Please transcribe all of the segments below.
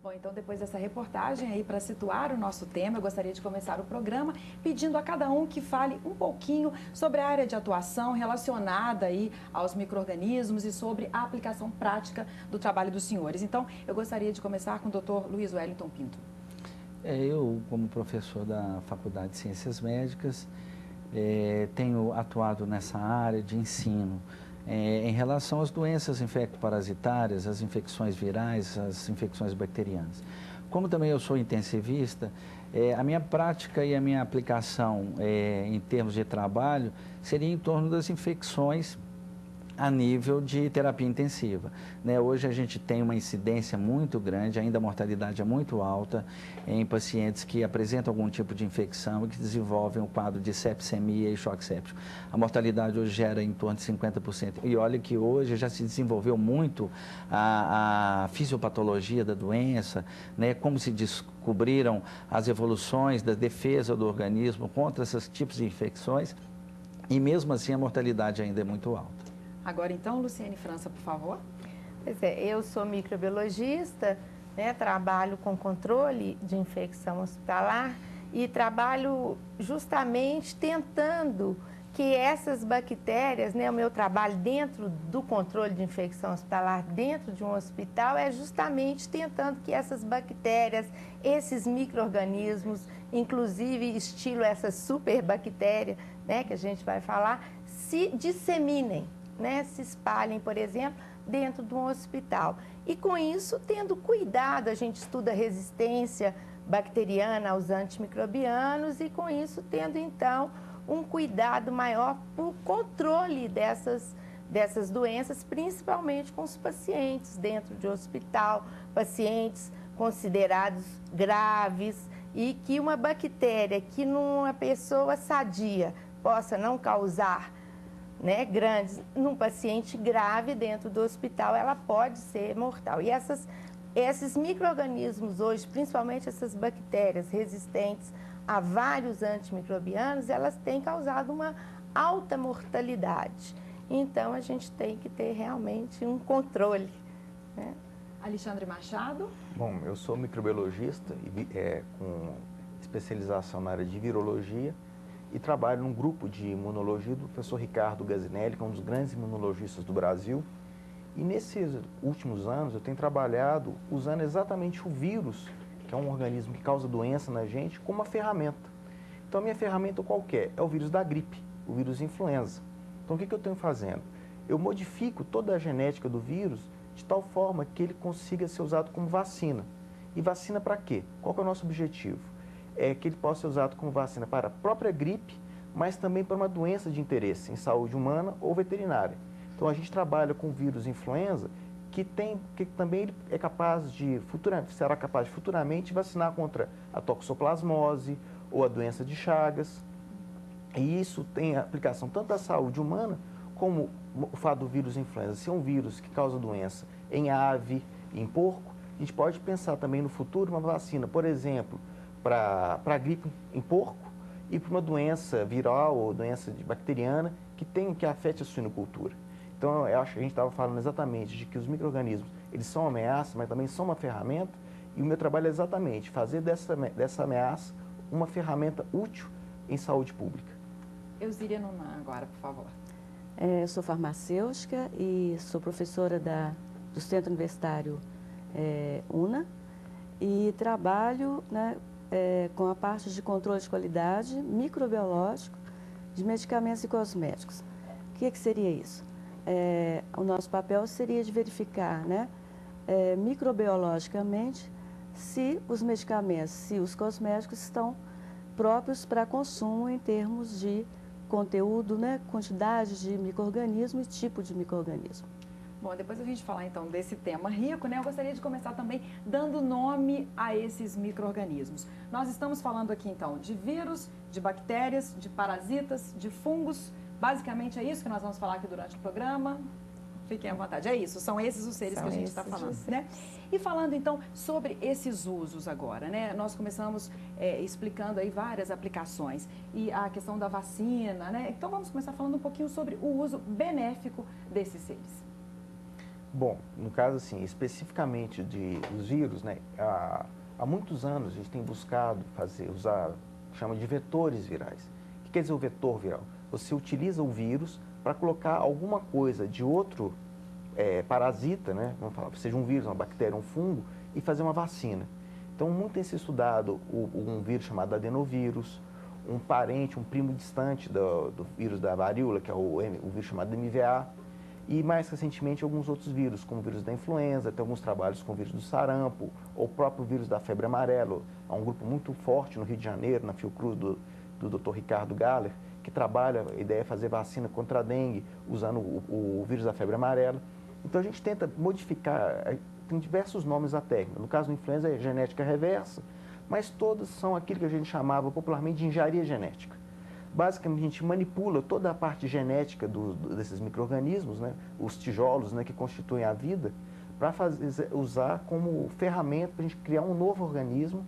Bom, então depois dessa reportagem aí para situar o nosso tema, eu gostaria de começar o programa pedindo a cada um que fale um pouquinho sobre a área de atuação relacionada aí aos micro-organismos e sobre a aplicação prática do trabalho dos senhores. Então, eu gostaria de começar com o Dr. Luiz Wellington Pinto. Eu, como professor da Faculdade de Ciências Médicas, tenho atuado nessa área de ensino em relação às doenças infectoparasitárias, às infecções virais, às infecções bacterianas. Como também eu sou intensivista, a minha prática e a minha aplicação em termos de trabalho seria em torno das infecções a nível de terapia intensiva. Hoje a gente tem uma incidência muito grande, ainda a mortalidade é muito alta em pacientes que apresentam algum tipo de infecção e que desenvolvem o quadro de sepsemia e choque séptico. A mortalidade hoje gera em torno de 50%. E olha que hoje já se desenvolveu muito a fisiopatologia da doença, como se descobriram as evoluções da defesa do organismo contra esses tipos de infecções e mesmo assim a mortalidade ainda é muito alta. Agora, então, Luciene França, por favor. Pois é, eu sou microbiologista, trabalho com controle de infecção hospitalar e trabalho justamente tentando que essas bactérias, o meu trabalho dentro do controle de infecção hospitalar, dentro de um hospital, é justamente tentando que essas bactérias, esses micro-organismos, inclusive estilo essa superbactéria, que a gente vai falar, se disseminem. Se espalhem, por exemplo, dentro de um hospital. E com isso, tendo cuidado, a gente estuda resistência bacteriana aos antimicrobianos e com isso, tendo então um cuidado maior para o controle dessas doenças, principalmente com os pacientes dentro de hospital, pacientes considerados graves e que uma bactéria que numa pessoa sadia possa não causar grandes, num paciente grave dentro do hospital, ela pode ser mortal. E esses micro-organismos hoje, principalmente essas bactérias resistentes a vários antimicrobianos, elas têm causado uma alta mortalidade. Então, a gente tem que ter realmente um controle. Alexandre Machado. Bom, eu sou microbiologista com especialização na área de virologia e trabalho num grupo de imunologia do professor Ricardo Gazinelli, que é um dos grandes imunologistas do Brasil. E nesses últimos anos eu tenho trabalhado usando exatamente o vírus, que é um organismo que causa doença na gente, como uma ferramenta. Então a minha ferramenta qual que é? É o vírus da gripe, o vírus influenza. Então o que eu tenho fazendo? Eu modifico toda a genética do vírus de tal forma que ele consiga ser usado como vacina. E vacina para quê? Qual que é o nosso objetivo? É que ele possa ser usado como vacina para a própria gripe, mas também para uma doença de interesse em saúde humana ou veterinária. Então, a gente trabalha com o vírus influenza, que também ele é capaz de, será capaz de futuramente vacinar contra a toxoplasmose ou a doença de Chagas. E isso tem aplicação tanto à saúde humana, como o fato do vírus influenza ser um vírus que causa doença em ave, em porco. A gente pode pensar também no futuro uma vacina, por exemplo, para a gripe em porco e para uma doença viral ou doença bacteriana que afete a suinocultura. Então, eu acho que a gente estava falando exatamente de que os micro-organismos, eles são uma ameaça, mas também são uma ferramenta, e o meu trabalho é exatamente fazer dessa ameaça uma ferramenta útil em saúde pública. Eusíria Nunan, agora, por favor. Eu sou farmacêutica e sou professora do Centro Universitário UNA e trabalho com a parte de controle de qualidade microbiológico de medicamentos e cosméticos. O que seria isso? O nosso papel seria de verificar microbiologicamente se os medicamentos, se os cosméticos estão próprios para consumo em termos de conteúdo, quantidade de micro-organismo e tipo de micro-organismo. Bom, depois a gente falar então desse tema rico, eu gostaria de começar também dando nome a esses micro-organismos. Nós estamos falando aqui então de vírus, de bactérias, de parasitas, de fungos. Basicamente é isso que nós vamos falar aqui durante o programa. Fiquem à vontade. É isso, são esses os seres que a gente está falando, E falando então sobre esses usos agora, Nós começamos explicando aí várias aplicações e a questão da vacina, Então vamos começar falando um pouquinho sobre o uso benéfico desses seres. Bom, no caso, assim, especificamente dos vírus, né, há muitos anos a gente tem buscado usar, chama de vetores virais. O que quer dizer o vetor viral? Você utiliza o vírus para colocar alguma coisa de outro parasita, né, vamos falar, seja um vírus, uma bactéria, um fungo, e fazer uma vacina. Então, muito tem se estudado um vírus chamado adenovírus, um parente, um primo distante do vírus da varíola, que é o vírus chamado MVA, e mais recentemente alguns outros vírus, como o vírus da influenza, tem alguns trabalhos com o vírus do sarampo, ou o próprio vírus da febre amarela. Há um grupo muito forte no Rio de Janeiro, na Fiocruz, do Dr. Ricardo Galler, que trabalha, a ideia é fazer vacina contra a dengue, usando o vírus da febre amarela. Então a gente tenta modificar, tem diversos nomes da técnica. No caso da influenza é genética reversa, mas todas são aquilo que a gente chamava popularmente de engenharia genética. Basicamente, a gente manipula toda a parte genética desses micro-organismos, né, os tijolos, né, que constituem a vida, para usar como ferramenta para a gente criar um novo organismo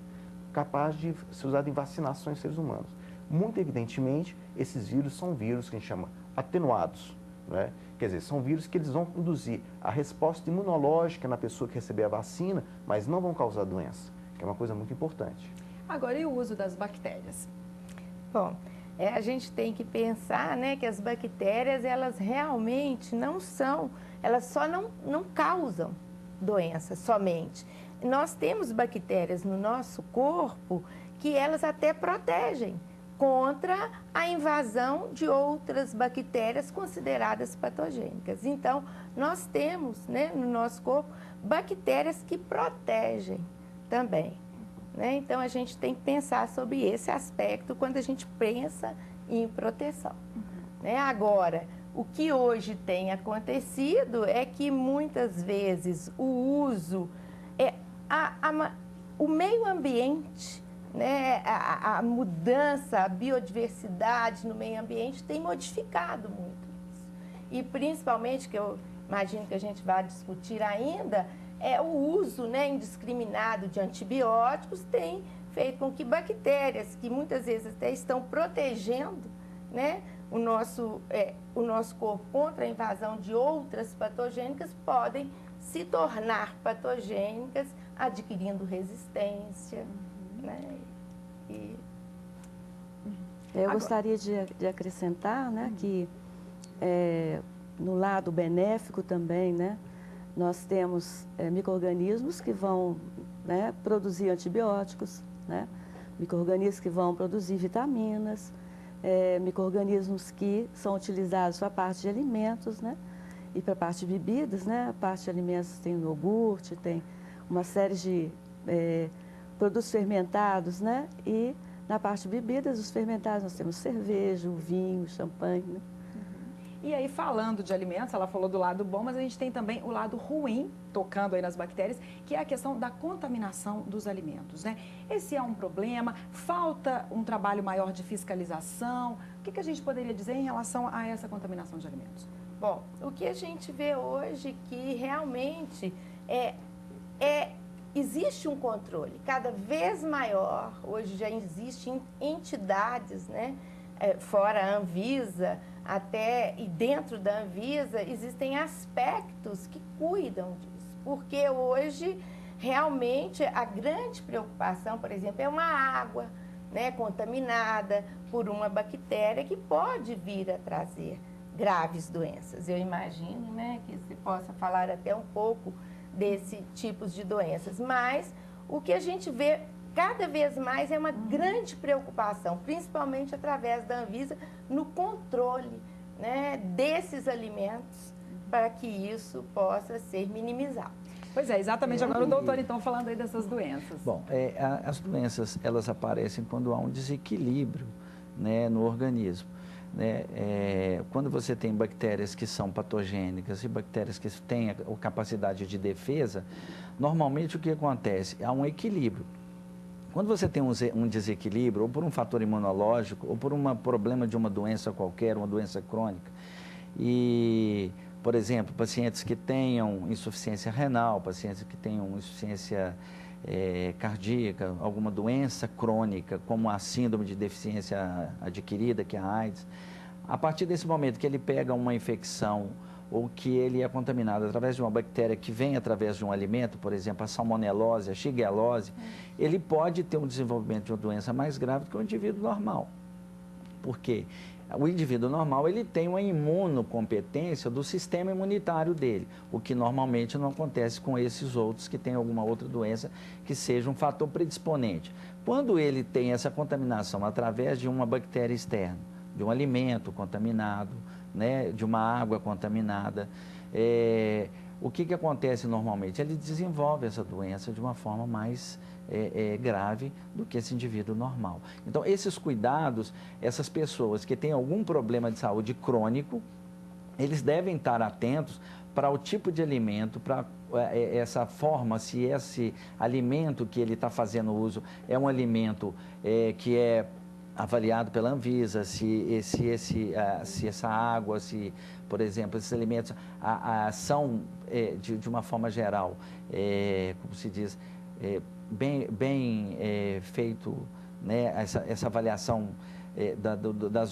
capaz de ser usado em vacinações em seres humanos. Muito evidentemente, esses vírus são vírus que a gente chama atenuados, né? Quer dizer, são vírus que eles vão induzir a resposta imunológica na pessoa que receber a vacina, mas não vão causar doença, que é uma coisa muito importante. Agora, e o uso das bactérias? Bom, a gente tem que pensar, né, que as bactérias, elas realmente não são, elas só não causam doença somente. Nós temos bactérias no nosso corpo que elas até protegem contra a invasão de outras bactérias consideradas patogênicas. Então, nós temos, né, no nosso corpo bactérias que protegem também. Né? Então, a gente tem que pensar sobre esse aspecto quando a gente pensa em proteção. Né? Agora, o que hoje tem acontecido é que muitas vezes o uso, o meio ambiente, né? A mudança, a biodiversidade no meio ambiente tem modificado muito isso. E principalmente, que eu imagino que a gente vai discutir ainda, o uso, né, indiscriminado de antibióticos tem feito com que bactérias, que muitas vezes até estão protegendo, né, o nosso corpo contra a invasão de outras patogênicas, podem se tornar patogênicas, adquirindo resistência. Né? Eu gostaria de acrescentar, né, que no lado benéfico também, né, nós temos micro-organismos que vão, né, produzir antibióticos, né, micro-organismos que vão produzir vitaminas, micro-organismos que são utilizados para a parte de alimentos, né, e para a parte de bebidas, né, a parte de alimentos tem o iogurte, tem uma série de produtos fermentados, né, e na parte de bebidas, os fermentados, nós temos cerveja, o vinho, o champanhe, né. E aí, falando de alimentos, ela falou do lado bom, mas a gente tem também o lado ruim, tocando aí nas bactérias, que é a questão da contaminação dos alimentos, né? Esse é um problema, falta um trabalho maior de fiscalização. O que a gente poderia dizer em relação a essa contaminação de alimentos? Bom, o que a gente vê hoje que realmente existe um controle cada vez maior. Hoje já existem entidades, né? Fora a Anvisa, e dentro da Anvisa, existem aspectos que cuidam disso. Porque hoje, realmente, a grande preocupação, por exemplo, é uma água, né, contaminada por uma bactéria que pode vir a trazer graves doenças. Eu imagino, né, que você possa falar até um pouco desse tipo de doenças. Mas o que a gente vê cada vez mais é uma grande preocupação, principalmente através da Anvisa, no controle, né, desses alimentos, para que isso possa ser minimizado. Pois é, exatamente. Agora o doutor, então, falando aí dessas doenças. Bom, as doenças, elas aparecem quando há um desequilíbrio, né, no organismo. Né? Quando você tem bactérias que são patogênicas e bactérias que têm a capacidade de defesa, normalmente o que acontece? Há um equilíbrio. Quando você tem um desequilíbrio, ou por um fator imunológico, ou por um problema de uma doença qualquer, uma doença crônica, e, por exemplo, pacientes que tenham insuficiência renal, pacientes que tenham insuficiência cardíaca, alguma doença crônica, como a síndrome de deficiência adquirida, que é a AIDS, a partir desse momento que ele pega uma infecção ou que ele é contaminado através de uma bactéria que vem através de um alimento, por exemplo, a salmonelose, a shigellose, ele pode ter um desenvolvimento de uma doença mais grave do que o indivíduo normal. Por quê? O indivíduo normal, ele tem uma imunocompetência do sistema imunitário dele, o que normalmente não acontece com esses outros que têm alguma outra doença que seja um fator predisponente. Quando ele tem essa contaminação através de uma bactéria externa, de um alimento contaminado, né, de uma água contaminada, o que acontece normalmente? Ele desenvolve essa doença de uma forma mais grave do que esse indivíduo normal. Então, esses cuidados, essas pessoas que têm algum problema de saúde crônico, eles devem estar atentos para o tipo de alimento, para essa forma, se esse alimento que ele está fazendo uso é um alimento que é avaliado pela Anvisa, se essa água, se, por exemplo, esses alimentos são, de uma forma geral, como se diz, bem feito, né, essa avaliação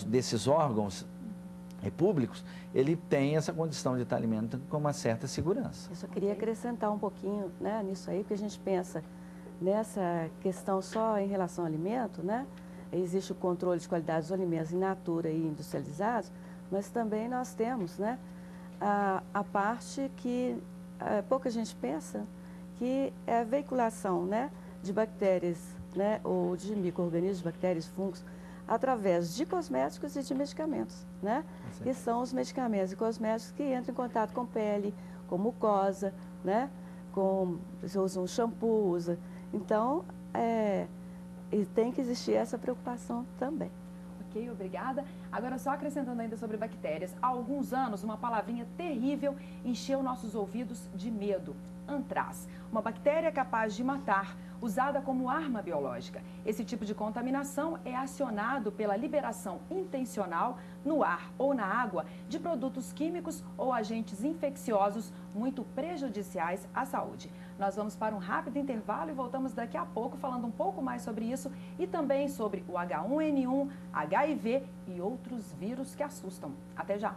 desses órgãos públicos, ele tem essa condição de estar alimentando com uma certa segurança. Eu só queria acrescentar um pouquinho, né, nisso aí, porque a gente pensa nessa questão só em relação ao alimento, né? Existe o controle de qualidade dos alimentos in natura e industrializados, mas também nós temos, né, a parte que pouca gente pensa, que é a veiculação, né, de bactérias, né, ou de micro-organismos, bactérias, fungos, através de cosméticos e de medicamentos, né? Que são os medicamentos e cosméticos que entram em contato com pele, com mucosa, né? Você usa um shampoo, usa. Então, e tem que existir essa preocupação também. Ok, obrigada. Agora, só acrescentando ainda sobre bactérias. Há alguns anos, uma palavrinha terrível encheu nossos ouvidos de medo. Antraz, uma bactéria capaz de matar, usada como arma biológica. Esse tipo de contaminação é acionado pela liberação intencional no ar ou na água de produtos químicos ou agentes infecciosos muito prejudiciais à saúde. Nós vamos para um rápido intervalo e voltamos daqui a pouco falando um pouco mais sobre isso e também sobre o H1N1, HIV e outros vírus que assustam. Até já!